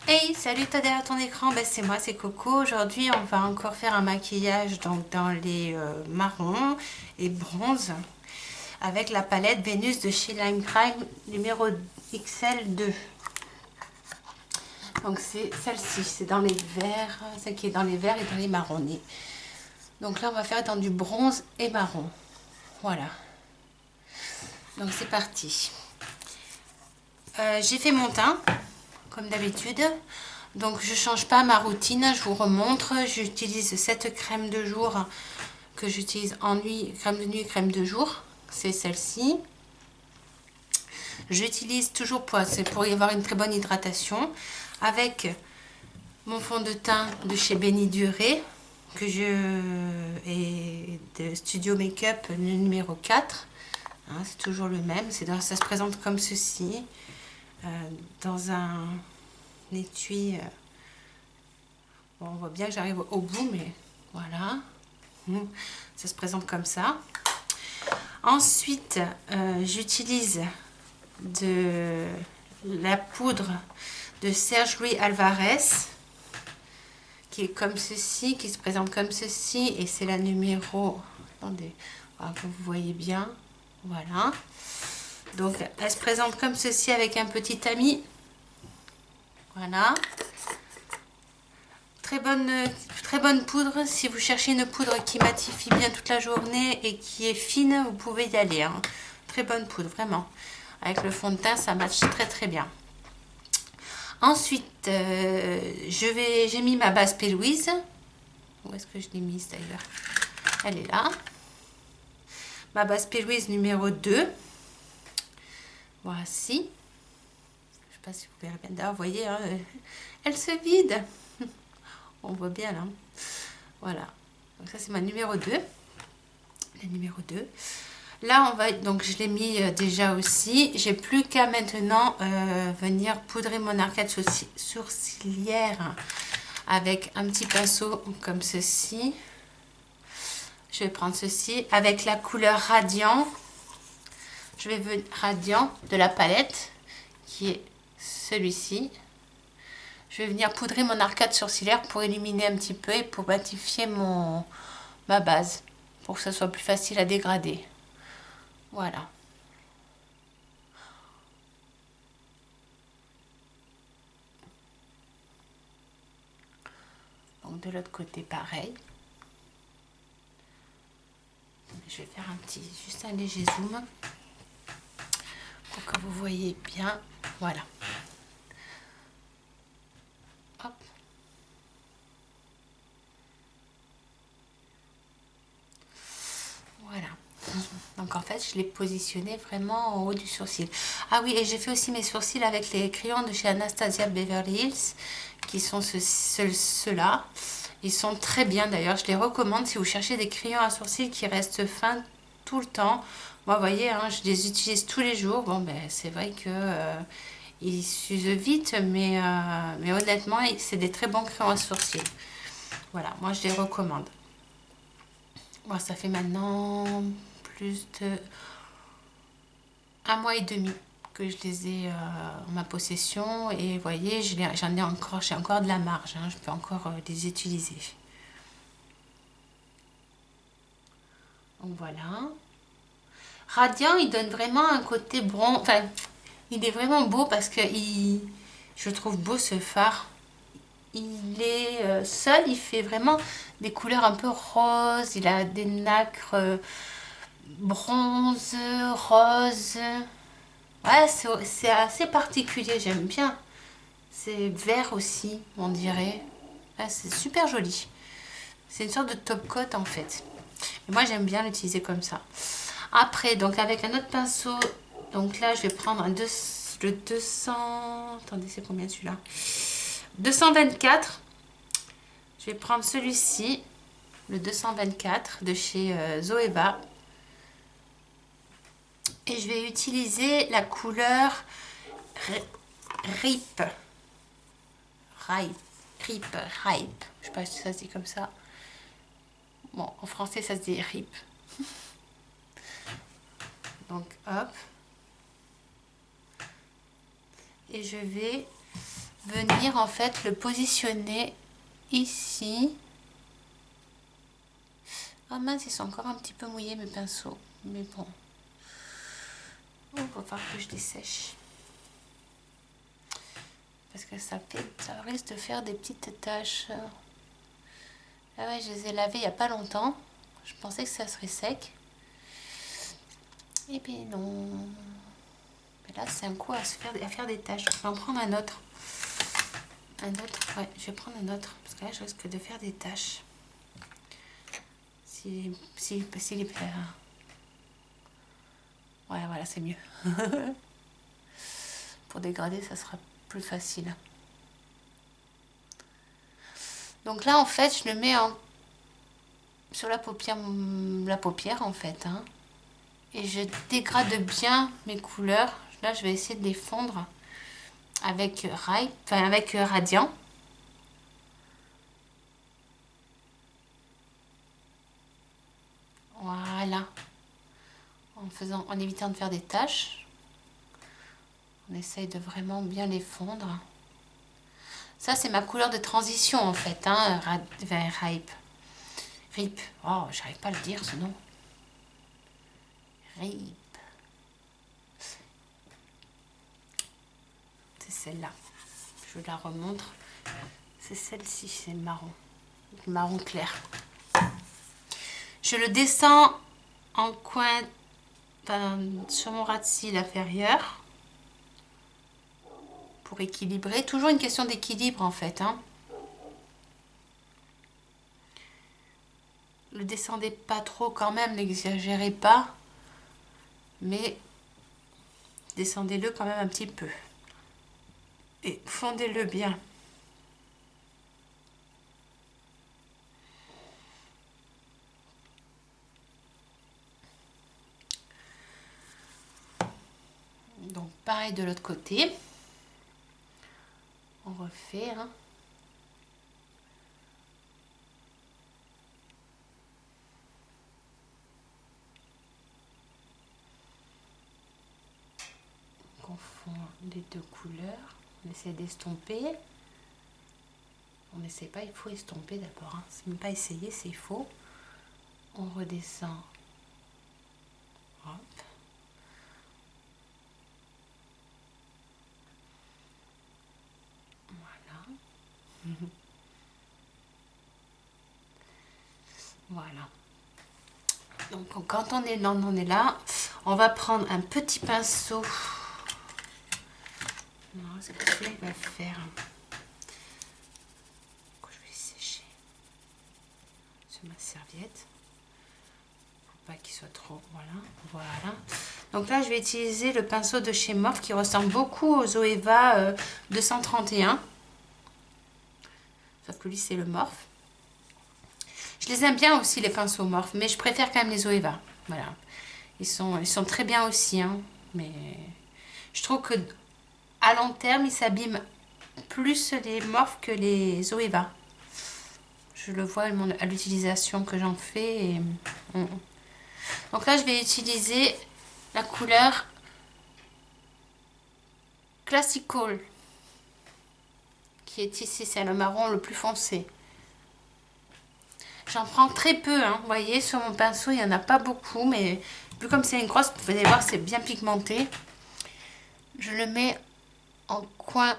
Hey, salut toi derrière ton écran, ben, c'est moi, c'est Coco. Aujourd'hui, on va encore faire un maquillage donc dans les marrons et bronzes avec la palette Vénus de chez Lime Crime numéro XL2. Donc c'est celle-ci, c'est dans les verts, celle qui est dans les verts et dans les marronnés. Donc là, on va faire dans du bronze et marron. Voilà. Donc c'est parti. J'ai fait mon teint, comme d'habitude. Donc je change pas ma routine, je vous remontre. J'utilise cette crème de jour que j'utilise en nuit, crème de nuit, crème de jour. C'est celle-ci. J'utilise toujours pour y avoir une très bonne hydratation avec mon fond de teint de chez Benny Duré que et de Studio Makeup le numéro 4. Hein, c'est toujours le même. Ça se présente comme ceci dans un étui. Bon, on voit bien que j'arrive au bout, mais voilà. Ça se présente comme ça. Ensuite, j'utilise de la poudre de Serge Louis Alvarez qui est comme ceci, qui se présente comme ceci, et c'est la numéro, attendez, que vous voyez bien, voilà. Donc elle se présente comme ceci avec un petit tamis, voilà. Très bonne poudre. Si vous cherchez une poudre qui matifie bien toute la journée et qui est fine, vous pouvez y aller, hein. Très bonne poudre, vraiment. Avec le fond de teint, ça matche très très bien. Ensuite, j'ai mis ma base P. Louise. Où est-ce que je l'ai mise d'ailleurs? Elle est là. Ma base P. Louise numéro 2. Voici. Je ne sais pas si vous verrez bien. D'ailleurs, vous voyez, hein, elle se vide. On voit bien là. Voilà. Donc ça, c'est ma numéro 2. La numéro 2. Là, on va, donc je l'ai mis déjà aussi. J'ai plus qu'à maintenant venir poudrer mon arcade sourcilière avec un petit pinceau comme ceci. Je vais prendre ceci avec la couleur Radiant. Je vais venir Radiant de la palette qui est celui-ci. Je vais venir poudrer mon arcade sourcilière pour illuminer un petit peu et pour matifier ma base pour que ça soit plus facile à dégrader. Voilà. Donc de l'autre côté pareil. Je vais faire juste un léger zoom pour que vous voyez bien. Voilà. Hop. Voilà. Donc en fait, je l'ai positionné vraiment en haut du sourcil. Ah oui, et j'ai fait aussi mes sourcils avec les crayons de chez Anastasia Beverly Hills, qui sont ceux-là. Ils sont très bien d'ailleurs, je les recommande si vous cherchez des crayons à sourcils qui restent fins tout le temps. Moi, vous voyez, hein, je les utilise tous les jours. Bon, ben, c'est vrai que ils s'usent vite, mais honnêtement, c'est des très bons crayons à sourcils. Voilà, moi, je les recommande. Moi, ça fait maintenant plus de 1 mois et demi que je les ai en ma possession. Et vous voyez, j'en ai encore, j'ai encore de la marge. Hein, je peux encore les utiliser. Donc voilà. Radiant, il donne vraiment un côté bronze. Enfin, il est vraiment beau parce que je trouve beau ce fard. Il est seul, il fait vraiment des couleurs un peu roses. Il a des nacres bronze, rose. Ouais, c'est assez particulier, j'aime bien. C'est vert aussi, on dirait. Ouais, c'est super joli. C'est une sorte de top coat en fait. Et moi, j'aime bien l'utiliser comme ça. Après, donc avec un autre pinceau, donc là, je vais prendre le 200... Attendez, c'est combien celui-là? 224. Je vais prendre celui-ci, le 224 de chez Zoeva. Et je vais utiliser la couleur Rip. Rip. Je sais pas si ça se dit comme ça. Bon, en français, ça se dit Rip. Donc, hop. Et je vais venir en fait le positionner ici. Ah mince, ils sont encore un petit peu mouillés mes pinceaux, mais bon. Oh, il va falloir que je dessèche. Parce que ça risque de faire des petites taches. Ah ouais, je les ai lavés il n'y a pas longtemps. Je pensais que ça serait sec. Et bien non. Mais là, c'est un coup à faire des taches. Je vais en prendre un autre. Un autre, ouais, je vais prendre un autre. Parce que là, je risque de faire des taches. Si les... Ouais, voilà, c'est mieux. Pour dégrader, ça sera plus facile. Donc là, en fait, je le mets sur la paupière en fait. Hein. Et je dégrade bien mes couleurs. Là, je vais essayer de les fondre avec Radiant. Voilà. En évitant de faire des taches. On essaye de vraiment bien les fondre. Ça, c'est ma couleur de transition, en fait. Hein, Rip. Oh, j'arrive pas à le dire, ce nom. Rip. C'est celle-là. Je la remontre. C'est celle-ci, c'est le marron. Le marron clair. Je le descends en coin sur mon ras de cils inférieur. Pour équilibrer. Toujours une question d'équilibre, en fait. Hein. Le descendez pas trop quand même, n'exagérez pas. Mais descendez-le quand même un petit peu. Et fondez-le bien. Donc pareil de l'autre côté. On refait. Hein. On fond les deux couleurs. On essaie d'estomper. On n'essaie pas, il faut estomper d'abord. Hein. C'est même pas essayer, c'est il faut. On redescend. Hop. Voilà. Voilà. Donc quand on est là, on va prendre un petit pinceau. Non, c'est pas celui-là qu'il va faire. Je vais sécher sur ma serviette. Faut pas qu'il soit trop. Voilà. Donc là, je vais utiliser le pinceau de chez Morphe qui ressemble beaucoup aux Zoeva 231. Sauf que lui, c'est le Morphe. Je les aime bien aussi, les pinceaux Morphe, mais je préfère quand même les Zoeva. Voilà. Ils sont très bien aussi. Hein, mais je trouve que à long terme, ils s'abîment plus les Morphe que les Zoeva. Je le vois à l'utilisation que j'en fais. Et... Donc là, je vais utiliser la couleur Classical, qui est ici, c'est le marron le plus foncé. J'en prends très peu, hein. Vous voyez, sur mon pinceau, il n'y en a pas beaucoup, mais vu comme c'est une crosse, vous allez voir, c'est bien pigmenté. Je le mets en coin,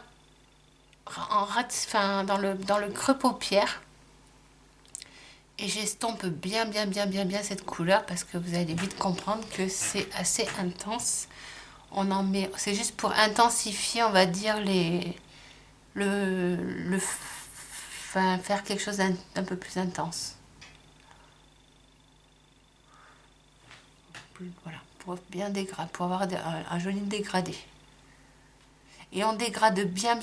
dans le creux paupière. Et j'estompe bien cette couleur parce que vous allez vite comprendre que c'est assez intense. On en met, c'est juste pour intensifier, on va dire, faire quelque chose d'un peu plus intense. Voilà, pour bien dégrader, pour avoir un joli dégradé. Et on dégrade bien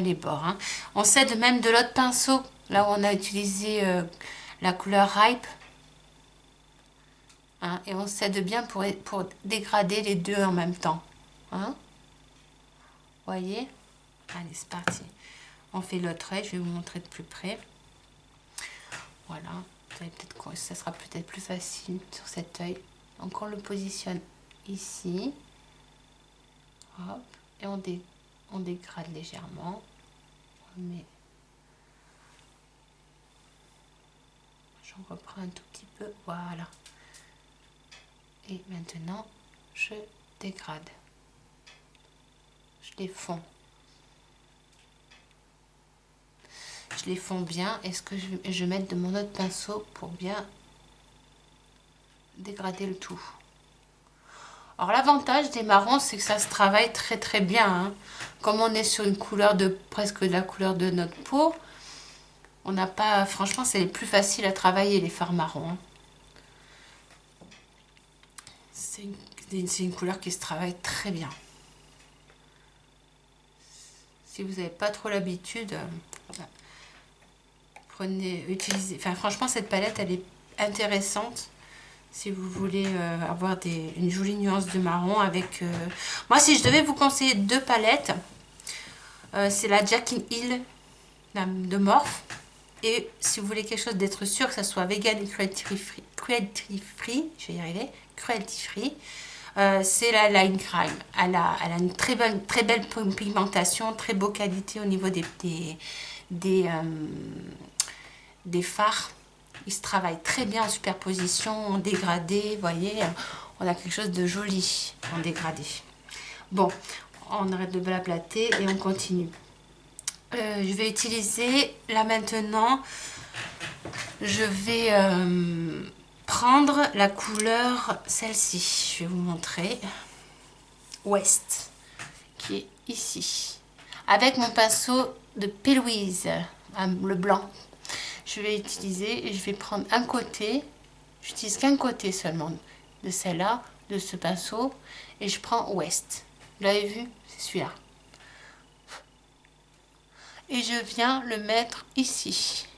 les bords. Hein. On s'aide même de l'autre pinceau, là où on a utilisé la couleur Ripe. Hein, et on s'aide bien pour dégrader les deux en même temps. Hein. Voyez? Allez, c'est parti. On fait l'autre œil, je vais vous montrer de plus près. Voilà, ça sera peut-être plus facile sur cet œil. Donc on le positionne ici. Hop, et on dégrade légèrement. Mais j'en reprends un tout petit peu, voilà. Et maintenant, je dégrade. Je les fonds. Je les fonds bien. Et ce que je vais mettre de mon autre pinceau pour bien dégrader le tout. Alors l'avantage des marrons, c'est que ça se travaille très très bien. Hein. Comme on est sur une couleur de presque de la couleur de notre peau, on n'a pas, franchement, c'est les plus faciles à travailler les fards marrons. Hein. C'est une couleur qui se travaille très bien. Si vous n'avez pas trop l'habitude, prenez, utilisez. Enfin, franchement, cette palette, elle est intéressante. Si vous voulez avoir une jolie nuance de marron avec... Moi, si je devais vous conseiller 2 palettes, c'est la Jackie Hill de Morphe. Et si vous voulez quelque chose d'être sûr que ça soit vegan et cruelty free, je vais y arriver, cruelty free, c'est la Line Crime. Elle a une très belle pigmentation, très beau qualité au niveau des fards. Il se travaille très bien en superposition, en dégradé, vous voyez, on a quelque chose de joli en dégradé. Bon, on arrête de blablater et on continue. Je vais utiliser, là maintenant, je vais prendre la couleur, celle-ci, je vais vous montrer, West, qui est ici, avec mon pinceau de P. Louise, le blanc. Je vais utiliser et je vais prendre un côté, j'utilise qu'un côté seulement de celle-là, de ce pinceau, et je prends West. Vous l'avez vu, c'est celui-là. Et je viens le mettre ici.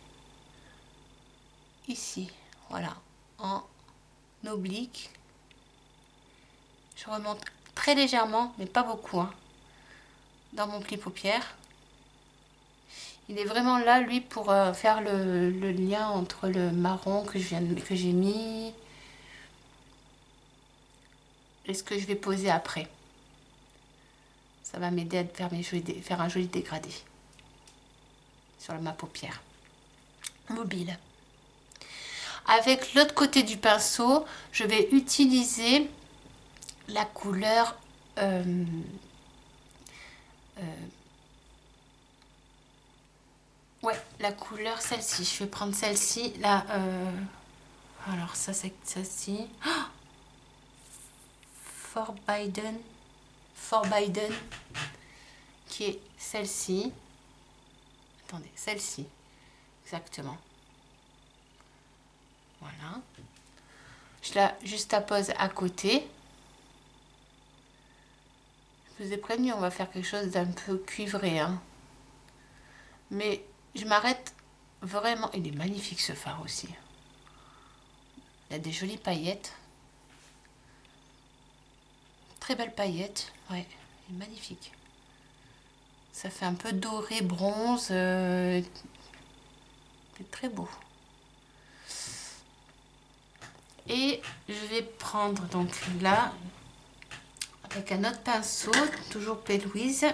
Ici, voilà, en oblique. Je remonte très légèrement, mais pas beaucoup, hein, dans mon pli paupière. Il est vraiment là, lui, pour faire le lien entre le marron que j'ai mis et ce que je vais poser après. Ça va m'aider à faire un joli dégradé sur ma paupière mobile. Avec l'autre côté du pinceau, je vais utiliser la couleur ouais, la couleur celle-ci. Je vais prendre celle-ci là. Alors ça c'est celle-ci. Oh, For Biden, qui est celle-ci. Attendez, celle-ci, exactement. Voilà. Je la justapose à côté. Je vous ai prévenu, on va faire quelque chose d'un peu cuivré. Hein. Mais je m'arrête vraiment... Il est magnifique ce fard aussi. Il a des jolies paillettes. Très belle paillette. Ouais, il est magnifique. Ça fait un peu doré, bronze. C'est très beau. Et je vais prendre donc là, avec un autre pinceau, toujours P. Louise.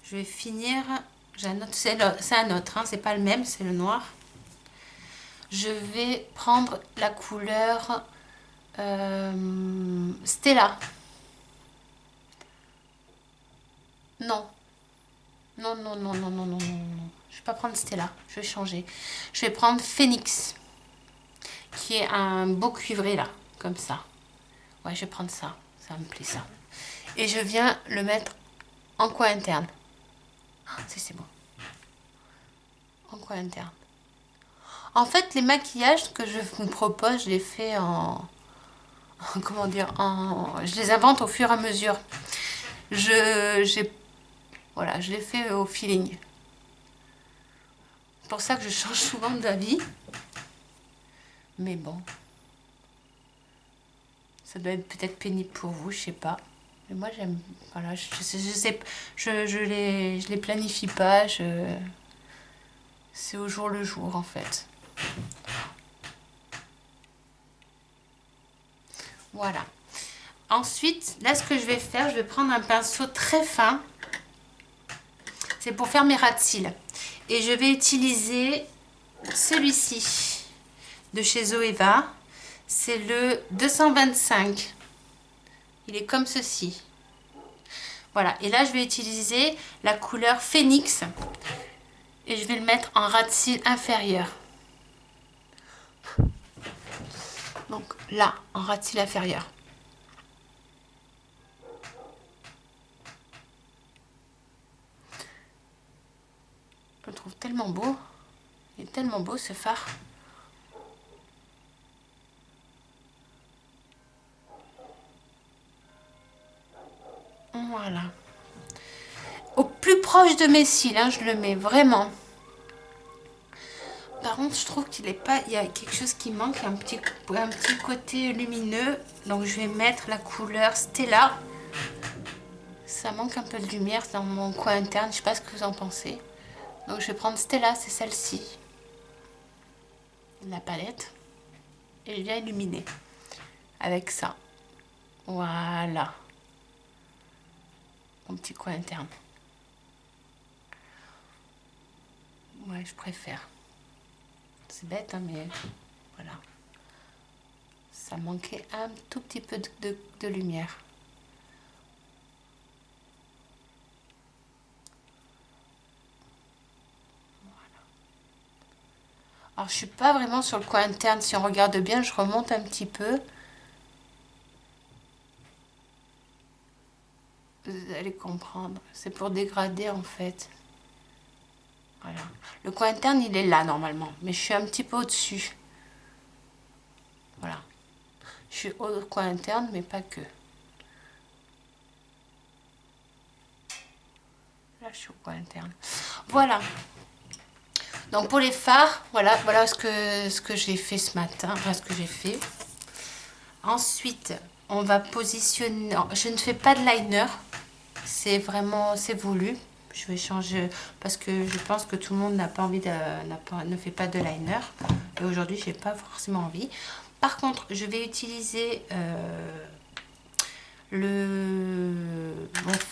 Je vais finir, c'est un autre, hein, c'est pas le même, c'est le noir. Je vais prendre la couleur Stella. Non. Non, non, non, non, non, non, non, non. Je vais pas prendre Stella, je vais changer. Je vais prendre Phoenix, qui est un beau cuivré là, comme ça. Ouais, je vais prendre ça, ça me plaît ça. Et je viens le mettre en coin interne. Ah, c'est bon. En coin interne. En fait, les maquillages que je vous propose, je les fais comment dire, je les invente au fur et à mesure. Voilà, je les fais au feeling. C'est pour ça que je change souvent d'avis. Mais bon. Ça doit être peut-être pénible pour vous, je sais pas. Mais moi, j'aime... Voilà, je les planifie pas. C'est au jour le jour, en fait. Voilà. Ensuite, là, ce que je vais faire, je vais prendre un pinceau très fin. C'est pour faire mes ras de cils. Et je vais utiliser celui-ci de chez Zoeva. C'est le 225. Il est comme ceci. Voilà. Et là, je vais utiliser la couleur Phoenix. Et je vais le mettre en ras de cils inférieur. Donc là, en ras de cils inférieur. Je le trouve tellement beau. Il est tellement beau ce fard. Voilà. Au plus proche de mes cils, hein, je le mets vraiment. Par contre, je trouve qu'il est pas. Il y a quelque chose qui manque, un petit côté lumineux. Donc, je vais mettre la couleur Stella. Ça manque un peu de lumière dans mon coin interne. Je sais pas ce que vous en pensez. Donc, je vais prendre Stella, c'est celle-ci. La palette. Et je viens illuminer avec ça. Voilà. Mon petit coin interne. Ouais, je préfère. C'est bête, hein, mais voilà. Ça manquait un tout petit peu de lumière. Voilà. Alors, je suis pas vraiment sur le coin interne. Si on regarde bien, je remonte un petit peu. Vous allez comprendre. C'est pour dégrader, en fait. Voilà. Le coin interne, il est là, normalement. Mais je suis un petit peu au-dessus. Voilà. Je suis au coin interne, mais pas que. Là, je suis au coin interne. Voilà. Donc, pour les fards, voilà ce que j'ai fait ce matin. Enfin, ce que j'ai fait. Ensuite, on va positionner... Non, je ne fais pas de liner. C'est vraiment... C'est voulu. Je vais changer parce que je pense que tout le monde n'a pas envie ne fait pas de liner. Et aujourd'hui, j'ai pas forcément envie. Par contre, je vais utiliser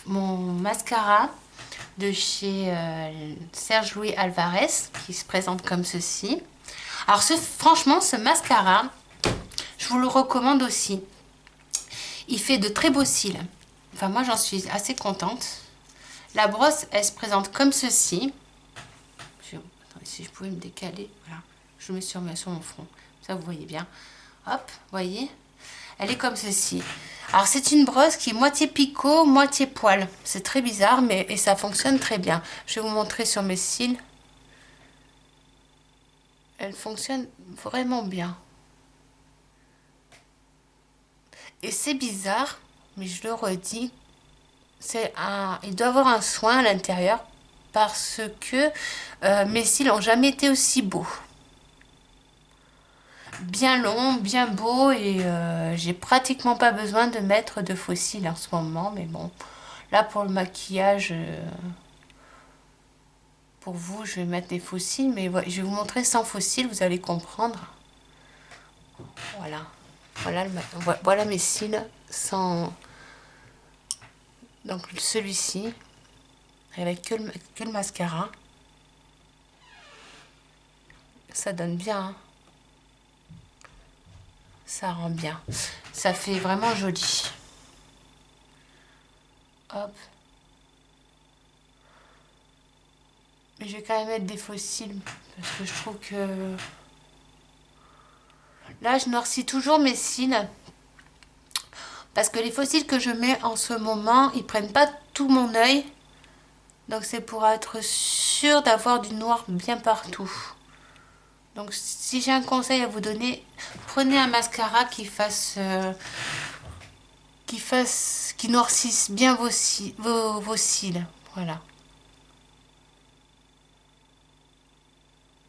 mon mascara de chez Serge Louis Alvarez qui se présente comme ceci. Alors, franchement, ce mascara, je vous le recommande aussi. Il fait de très beaux cils. Enfin, moi, j'en suis assez contente. La brosse, elle se présente comme ceci. Attendez, si je pouvais me décaler. Voilà. Je me suis remis sur mon front. Ça, vous voyez bien. Hop, voyez. Elle est comme ceci. Alors, c'est une brosse qui est moitié picot, moitié poil. C'est très bizarre, mais et ça fonctionne très bien. Je vais vous montrer sur mes cils. Elle fonctionne vraiment bien. Et c'est bizarre, mais je le redis. Il doit avoir un soin à l'intérieur parce que mes cils n'ont jamais été aussi beaux. Bien long, bien beau et j'ai pratiquement pas besoin de mettre de faux cils en ce moment. Mais bon, là pour le maquillage, pour vous, je vais mettre des faux cils. Mais je vais vous montrer sans faux cils, vous allez comprendre. Voilà. Voilà mes cils sans... Donc celui-ci, avec que le mascara. Ça donne bien. Hein. Ça rend bien. Ça fait vraiment joli. Hop. Mais je vais quand même mettre des faux cils. Parce que je trouve que... Là, je noircis toujours mes cils. Parce que les faux cils que je mets en ce moment, ils prennent pas tout mon œil. Donc c'est pour être sûr d'avoir du noir bien partout. Donc si j'ai un conseil à vous donner, prenez un mascara qui noircisse bien vos cils. Voilà.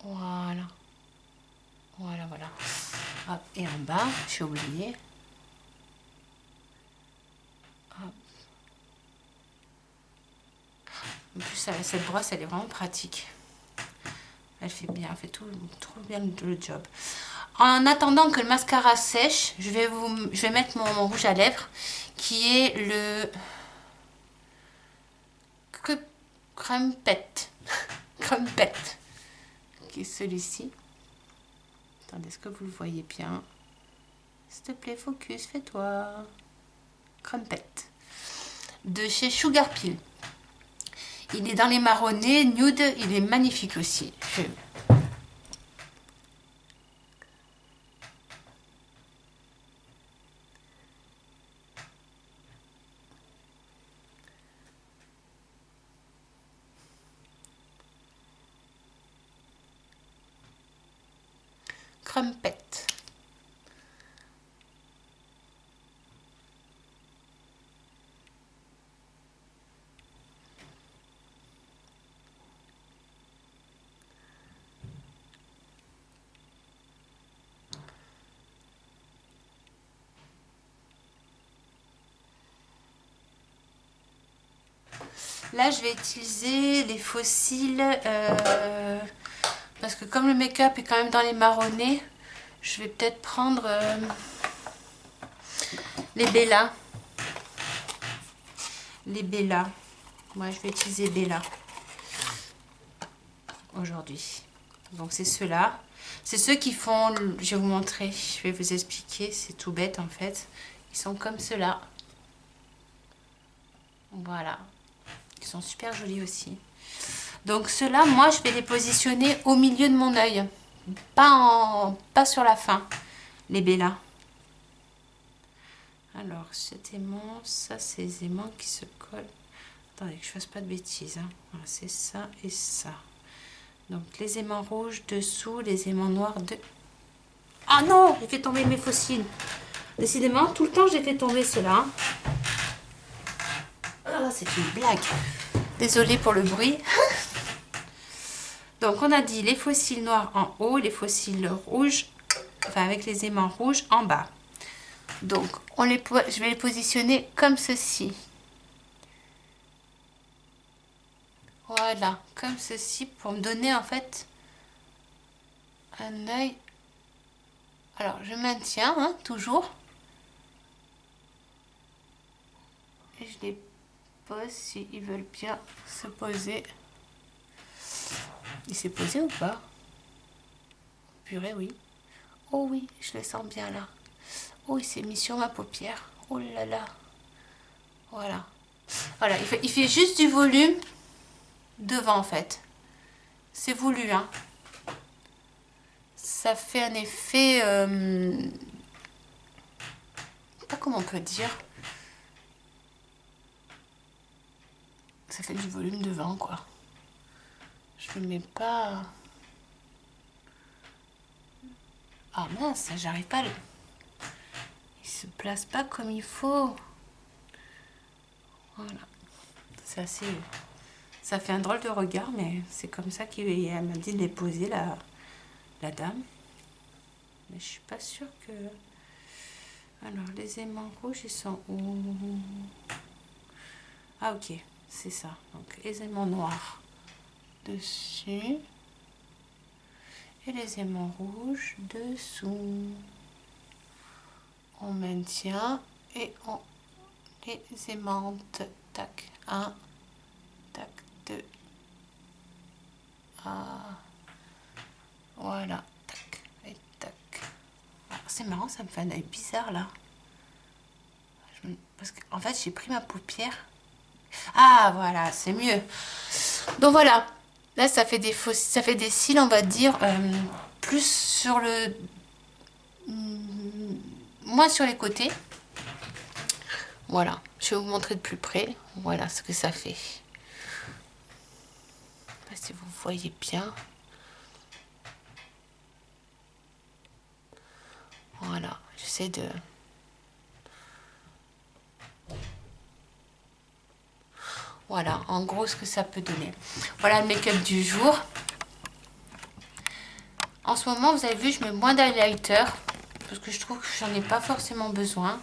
Voilà. Voilà. Hop, et en bas, j'ai oublié. Hop. En plus, cette brosse, elle est vraiment pratique. Elle fait tout bien le job. En attendant que le mascara sèche, je vais mettre mon rouge à lèvres qui est le Crumpet. Crumpet. Qui est celui-ci. Attendez, est-ce que vous le voyez bien? S'il te plaît, focus, fais-toi. Crumpet. De chez Sugar Pill. Il est dans les marronnés, nude, il est magnifique aussi. Crumpet. Là, je vais utiliser les fossiles parce que comme le make-up est quand même dans les marronnés, je vais peut-être prendre les Bella. Les Bella. Moi, je vais utiliser Bella aujourd'hui. Donc, c'est ceux-là. C'est ceux qui font... Je vais vous montrer. Je vais vous expliquer. C'est tout bête, en fait. Ils sont comme ceux-là. Voilà. Ils sont super jolis aussi. Donc ceux-là, moi, je vais les positionner au milieu de mon œil. Pas sur la fin, les Bella. Alors, cet aimant, ça, c'est les aimants qui se collent. Attendez, que je fasse pas de bêtises. Hein. Voilà, c'est ça et ça. Donc, les aimants rouges dessous, les aimants noirs de... Ah non, j'ai fait tomber mes fossiles. Décidément, tout le temps, j'ai fait tomber ceux-là. Ah, c'est une blague. Désolée pour le bruit. Donc, on a dit les fossiles noirs en haut, les fossiles rouges, enfin avec les aimants rouges en bas. Donc, je vais les positionner comme ceci. Voilà, comme ceci pour me donner en fait un œil. Alors, je maintiens, hein, toujours. Et je les pose s'ils veulent bien se poser. Il s'est posé ou pas? Purée, oui. Oh oui, je le sens bien là. Oh, il s'est mis sur ma paupière. Oh là là. Voilà. Voilà, il fait juste du volume devant en fait. C'est voulu, hein. Ça fait un effet... pas comment on peut dire. Ça fait du volume devant, quoi. Je ne mets pas... Ah mince, j'arrive pas à le... Il se place pas comme il faut. Voilà. C'est assez... Ça fait un drôle de regard, mais c'est comme ça qu'elle m'a dit de les poser, la dame. Mais je suis pas sûre que... Alors, les aimants rouges, ils sont où? Ah, ok, c'est ça. Donc, les aimants noirs dessus. Et les aimants rouges dessous. On maintient et on les aimante. Tac, 1, tac, 2. Ah, voilà, tac, et tac. C'est marrant, ça me fait un œil bizarre là. Parce qu'en fait, j'ai pris ma paupière. Ah, voilà, c'est mieux. Donc voilà, là, ça fait des cils, on va dire, plus sur le... moins sur les côtés. Voilà, je vais vous montrer de plus près. Voilà ce que ça fait. Je sais pas si vous voyez bien. Voilà, j'essaie de... Voilà, en gros, ce que ça peut donner. Voilà le make-up du jour. En ce moment, vous avez vu, je mets moins d'highlighter. Parce que je trouve que j'en ai pas forcément besoin.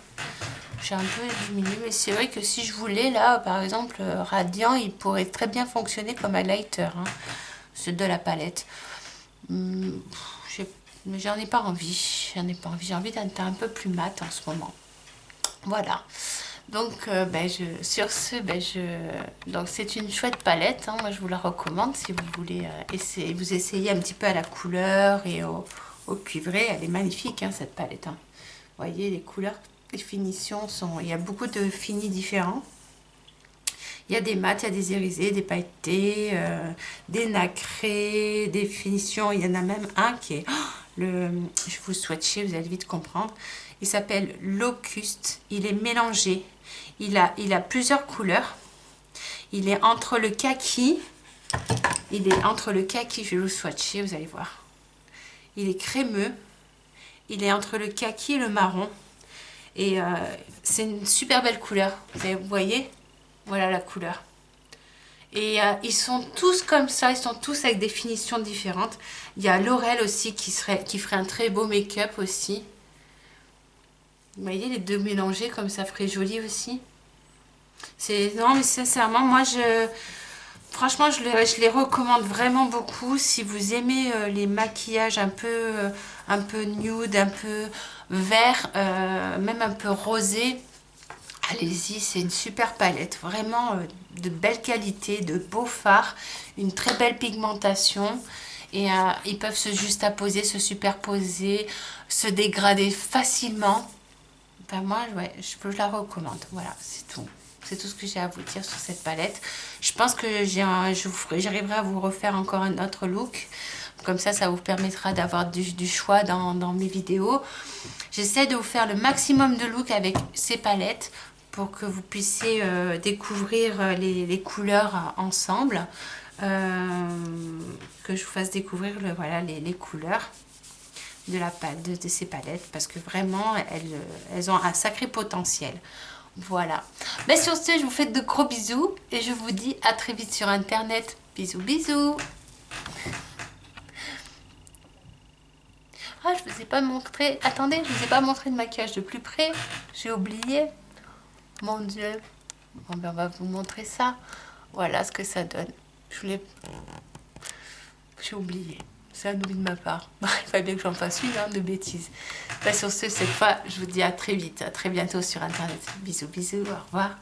J'ai un peu diminué. Mais c'est vrai que si je voulais, là, par exemple, Radiant, il pourrait très bien fonctionner comme highlighter. Hein, c'est de la palette. Mais j'en ai pas envie. J'ai envie d'être un peu plus mat en ce moment. Voilà. Donc, sur ce, donc c'est une chouette palette. Hein. Moi, je vous la recommande si vous voulez vous essayer un petit peu à la couleur et au cuivré. Elle est magnifique, hein, cette palette. Hein. Vous voyez, les couleurs, les finitions sont... Il y a beaucoup de finis différents. Il y a des mats, il y a des irisés, des pailletés, des nacrés, des finitions. Il y en a même un qui est... je vous swatcher, vous allez vite comprendre. Il s'appelle Locuste. Il est mélangé. Il a plusieurs couleurs. Il est entre le kaki. Je vais vous swatcher, vous allez voir. Il est crémeux. Il est entre le kaki et le marron. Et c'est une super belle couleur. Vous voyez? Voilà la couleur. Et ils sont tous comme ça, ils sont tous avec des finitions différentes. Il y a Laurel aussi qui ferait un très beau make-up aussi. Vous voyez, les deux mélangés comme ça ferait joli aussi. Non mais sincèrement, moi franchement je les recommande vraiment beaucoup. Si vous aimez les maquillages un peu nude, un peu vert, même un peu rosé, allez-y, c'est une super palette, vraiment de belle qualité, de beaux fards, une très belle pigmentation. Et ils peuvent se juxtaposer, se superposer, se dégrader facilement. Ben moi, ouais, je la recommande. Voilà, c'est tout. C'est tout ce que j'ai à vous dire sur cette palette. Je pense que j'arriverai à vous refaire encore un autre look. Comme ça vous permettra d'avoir du choix dans mes vidéos. J'essaie de vous faire le maximum de looks avec ces palettes pour que vous puissiez découvrir les couleurs ensemble. Que je vous fasse découvrir voilà, les couleurs de ces palettes, parce que vraiment elles ont un sacré potentiel. Voilà. Mais sur ce, je vous fais de gros bisous et je vous dis à très vite sur internet. Bisous bisous. Ah, je vous ai pas montré. Attendez, je vous ai pas montré de maquillage de plus près. J'ai oublié. Mon Dieu. Bon, ben on va vous montrer ça. Voilà ce que ça donne. J'ai oublié. C'est un oubli de ma part. Il fallait bien que j'en fasse une, hein, de bêtises. Bah, sur ce, cette fois, je vous dis à très vite. À très bientôt sur internet. Bisous, bisous. Au revoir.